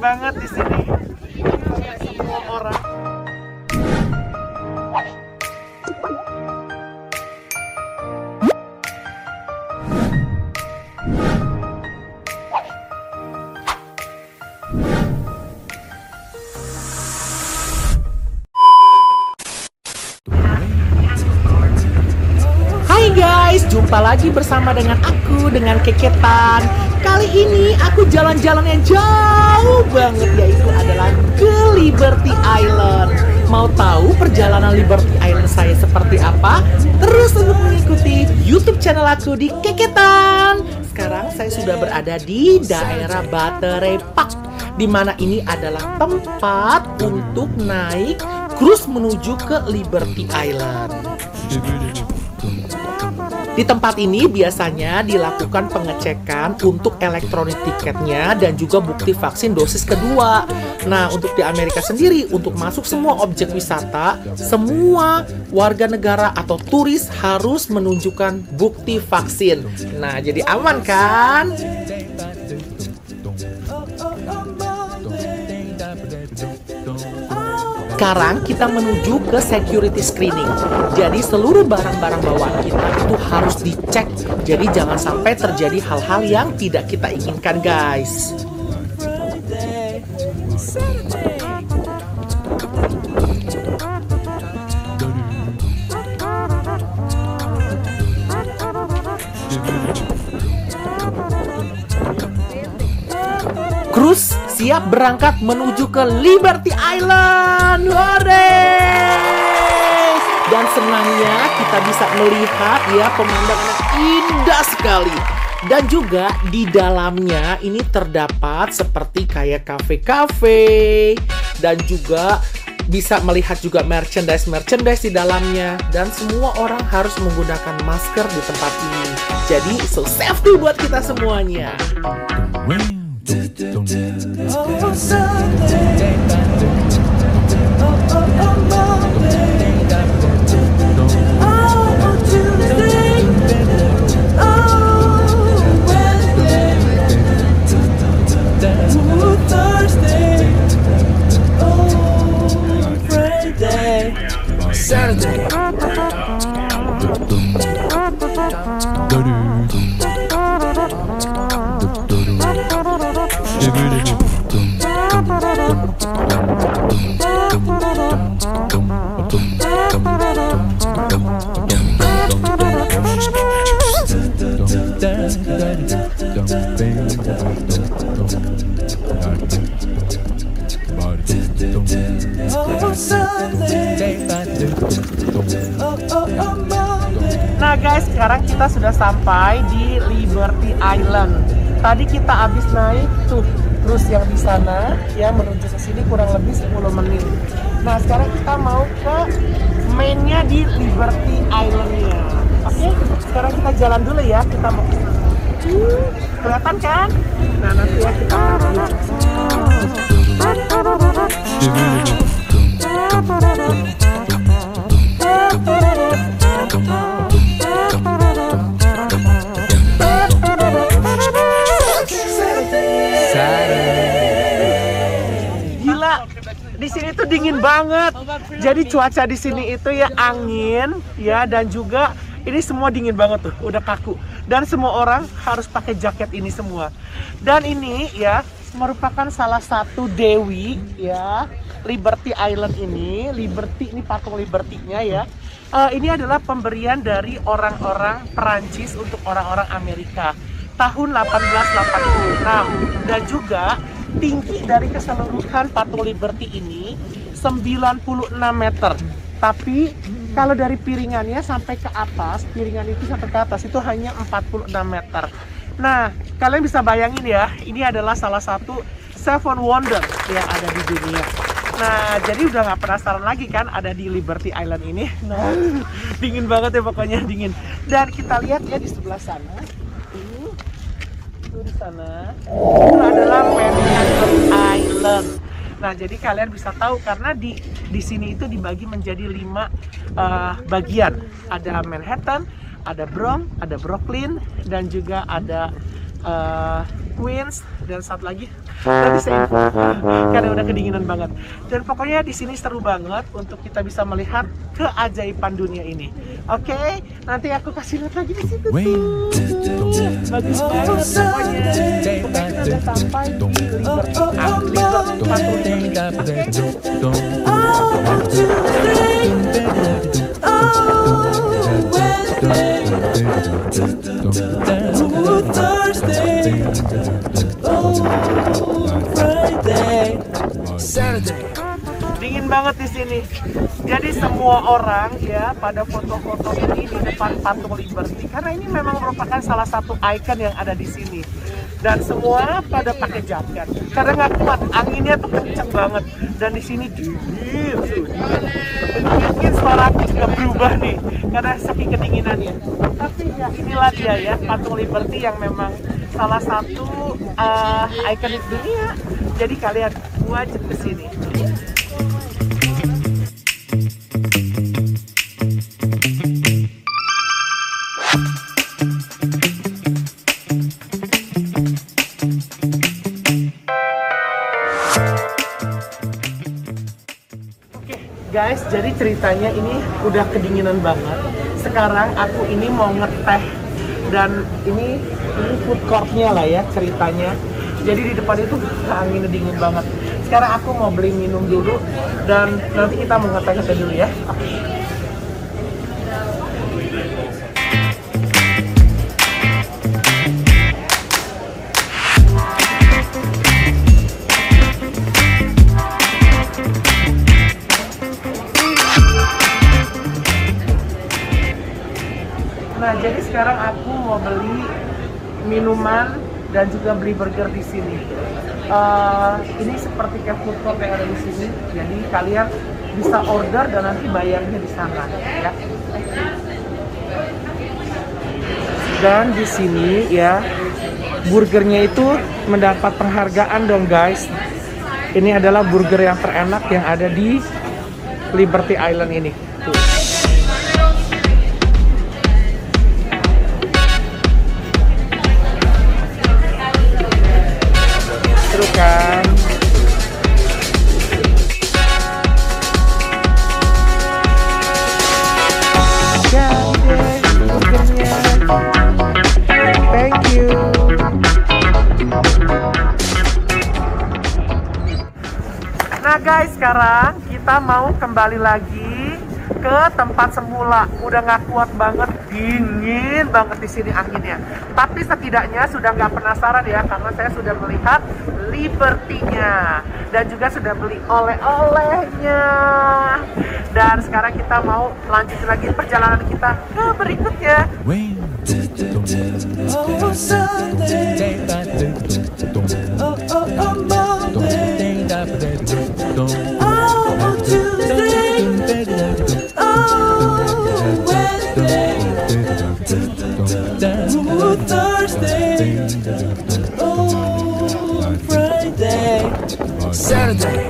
banget di sini. Semua orang. Hai guys, jumpa lagi bersama dengan aku, dengan Keketan. Kali ini aku jalan-jalan yang jauh banget, yaitu adalah ke Liberty Island. Mau tahu perjalanan Liberty Island saya seperti apa? Terus untuk mengikuti YouTube channel aku di Keketan. Sekarang saya sudah berada di daerah Battery Park, di mana ini adalah tempat untuk naik cruise menuju ke Liberty Island. Di tempat ini biasanya dilakukan pengecekan untuk elektronik tiketnya dan juga bukti vaksin dosis kedua. Nah, untuk di Amerika sendiri, untuk masuk semua objek wisata, semua warga negara atau turis harus menunjukkan bukti vaksin. Nah, jadi aman kan? Sekarang kita menuju ke security screening. Jadi seluruh barang-barang bawaan kita itu harus dicek. Jadi jangan sampai terjadi hal-hal yang tidak kita inginkan, guys. Cruise siap berangkat menuju ke Liberty Island. Hore! Dan senangnya kita bisa melihat ya pemandangan yang indah sekali. Dan juga di dalamnya ini terdapat seperti kayak kafe-kafe, dan juga bisa melihat juga merchandise di dalamnya. Dan semua orang harus menggunakan masker di tempat ini. Jadi so safety buat kita semuanya. Nah guys, sekarang kita sudah sampai di Liberty Island. Tadi kita habis naik tuh cruise yang di sana ya, menuju ke sini kurang lebih 10 menit. Nah sekarang kita mau ke mainnya di Liberty Island-nya. Oke, sekarang kita jalan dulu ya, kita mau ke sana. Kelihatan kan? Nah nanti ya kita gila, di sini tuh dingin banget. Jadi cuaca di sini itu ya angin ya, dan juga ini semua dingin banget tuh, udah kaku. Dan semua orang harus pakai jaket ini semua. Dan ini ya merupakan salah satu dewi ya Liberty Island ini. Liberty ini patung Liberty-nya ya. Ini adalah pemberian dari orang-orang Perancis untuk orang-orang Amerika tahun 1886. Dan juga tinggi dari keseluruhan patung Liberty ini 96 meter. Tapi kalau dari piringannya sampai ke atas, piringan itu sampai ke atas itu hanya 46 meter. Nah, kalian bisa bayangin ya, ini adalah salah satu Seven Wonder yang ada di dunia. Nah, jadi udah nggak penasaran lagi kan ada di Liberty Island ini. Nah, dingin banget ya, pokoknya dingin. Dan kita lihat ya di sebelah sana. Itu di sana. Itu adalah Manhattan Island. Nah, jadi kalian bisa tahu karena di sini itu dibagi menjadi 5 bagian. Ada Manhattan, ada Bronx, ada Brooklyn, dan juga ada Queens, dan satu lagi Nanti saya infokan karena udah kedinginan banget. Dan pokoknya di sini seru banget untuk kita bisa melihat keajaiban dunia ini. Oke, nanti aku kasih lihat lagi di situ tuh. Bagus banget pokoknya. Pokoknya kita udah sampai di Dingin banget di sini. Jadi semua orang ya pada foto-foto ini di depan patung Liberty karena ini memang merupakan salah satu ikon yang ada di sini. Dan semua pada pakai jaket karena nggak kuat, anginnya tuh kenceng banget dan di sini dingin. Mungkin suara aku juga berubah nih karena saking kedinginannya. Tapi ya inilah dia ya patung Liberty yang memang salah satu ikonik dunia. Jadi kalian wajib kesini. Guys, jadi ceritanya ini udah kedinginan banget. Sekarang aku ini mau ngeteh dan ini food courtnya lah ya ceritanya. Jadi di depan itu anginnya dingin banget. Sekarang aku mau beli minum dulu dan nanti kita mau ngeteh dulu ya. Oke. Nah, jadi sekarang aku mau beli minuman dan juga beli burger di sini. Ini seperti kayak food court yang ada di sini. Jadi kalian bisa order dan nanti bayarnya di sana, ya. Dan di sini ya burgernya itu mendapat penghargaan dong guys. Ini adalah burger yang terenak yang ada di Liberty Island ini. Tuh. Seru kan? Jadi burgernya. Thank you. Nah guys, sekarang kita mau kembali lagi ke tempat semula. Udah nggak kuat banget, dingin banget di sini anginnya. Tapi setidaknya sudah nggak penasaran ya, karena saya sudah melihat Liberty-nya dan juga sudah beli oleh-olehnya. Dan sekarang kita mau lanjut lagi perjalanan kita ke berikutnya. Saturday.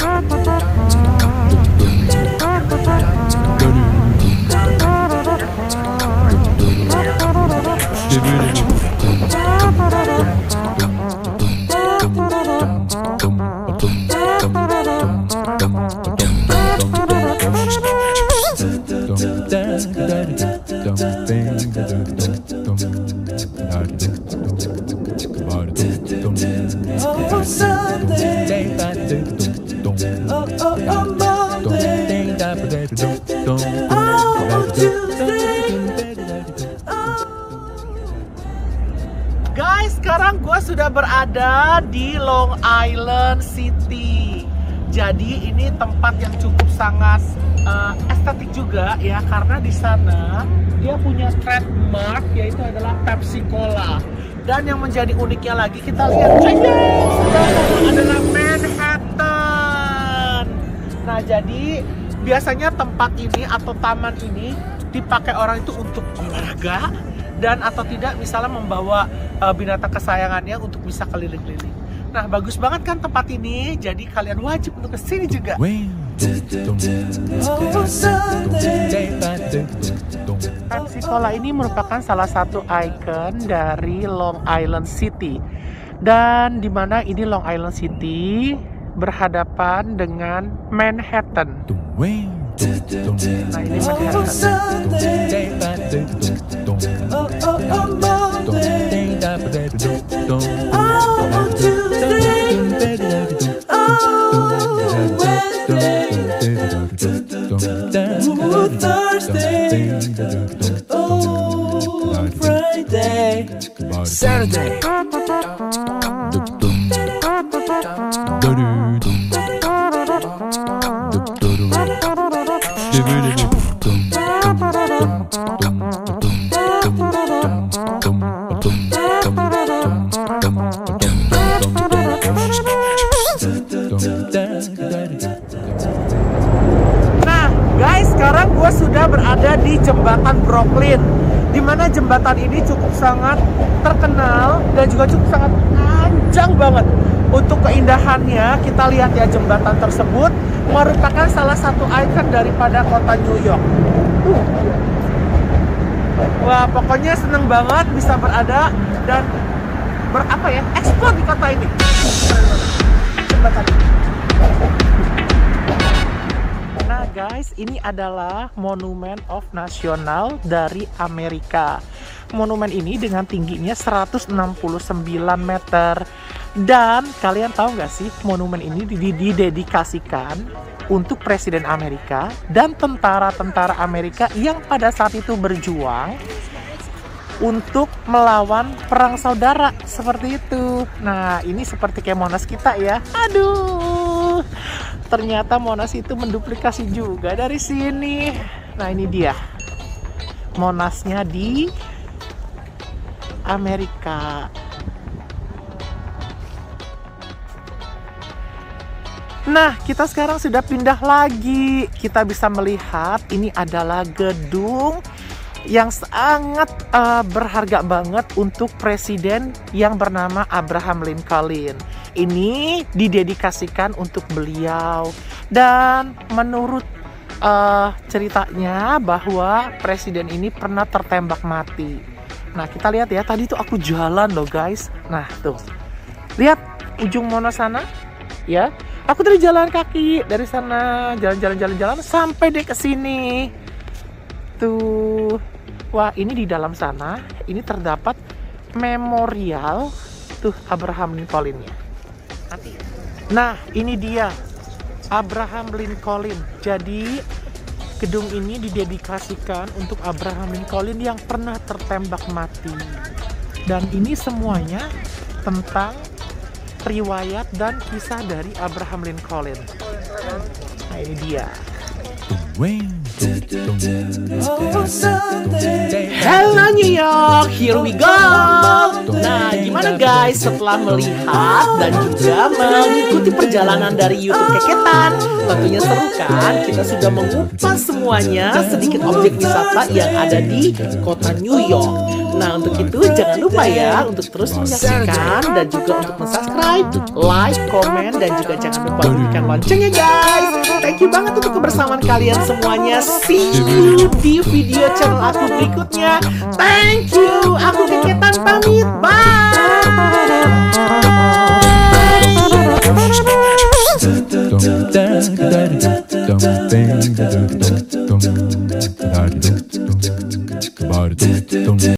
Guys, sekarang gue sudah berada di Long Island City. Jadi ini tempat yang cukup sangat estetik juga ya, karena di sana dia punya trademark yaitu adalah Pepsi Cola. Dan yang menjadi uniknya lagi kita lihat, adalah Manhattan. Nah, jadi biasanya tempat ini atau taman ini dipakai orang itu untuk olahraga dan atau tidak misalnya membawa binatang kesayangannya untuk bisa keliling-keliling. Nah, bagus banget kan tempat ini, jadi kalian wajib untuk kesini juga. Pepsi Cola ini merupakan salah satu ikon dari Long Island City. Dan di mana ini Long Island City berhadapan dengan Manhattan. Nah, ini Saturday. Nah, guys, sekarang gue sudah berada di jembatan Brooklyn, di mana jembatan ini cukup sangat terkenal dan juga cukup sangat panjang banget. Untuk keindahannya, kita lihat ya, jembatan tersebut merupakan salah satu ikon daripada kota New York. Wah, pokoknya seneng banget bisa berada dan eksplor di kota ini. Jembatan ini. Nah guys, ini adalah Monument of National dari Amerika. Monumen ini dengan tingginya 169 meter. Dan kalian tahu nggak sih, monumen ini didedikasikan untuk Presiden Amerika dan tentara-tentara Amerika yang pada saat itu berjuang untuk melawan perang saudara, seperti itu. Nah, ini seperti kayak Monas kita ya. Aduh, ternyata Monas itu menduplikasi juga dari sini. Nah, ini dia Monasnya di Amerika. Nah, kita sekarang sudah pindah lagi. Kita bisa melihat ini adalah gedung yang sangat berharga banget untuk presiden yang bernama Abraham Lincoln. Ini didedikasikan untuk beliau. Dan menurut ceritanya bahwa presiden ini pernah tertembak mati. Nah, kita lihat ya, tadi tuh aku jalan loh guys. Nah, tuh. Lihat ujung Monas sana, ya. Aku tadi jalan kaki dari sana, jalan sampai deh ke sini. Tuh. Wah, ini di dalam sana, ini terdapat memorial tuh Abraham Lincoln-nya. Nah, ini dia Abraham Lincoln. Jadi gedung ini didedikasikan untuk Abraham Lincoln yang pernah tertembak mati. Dan ini semuanya tentang riwayat dan kisah dari Abraham Lincoln. Nah, ini dia. Hello New York, here we go. Nah, gimana guys setelah melihat dan juga mengikuti perjalanan dari YouTube Keketan? Tentunya seru kan? Kita sudah mengupas semuanya sedikit objek wisata yang ada di kota New York. Nah, untuk itu jangan lupa ya untuk terus menyaksikan dan juga untuk subscribe, like, komen, dan juga jangan lupa bunyikan loncengnya guys. Thank you banget untuk kebersamaan kalian semuanya. See you di video channel aku berikutnya. Thank you. Aku Keketan pamit. Bye.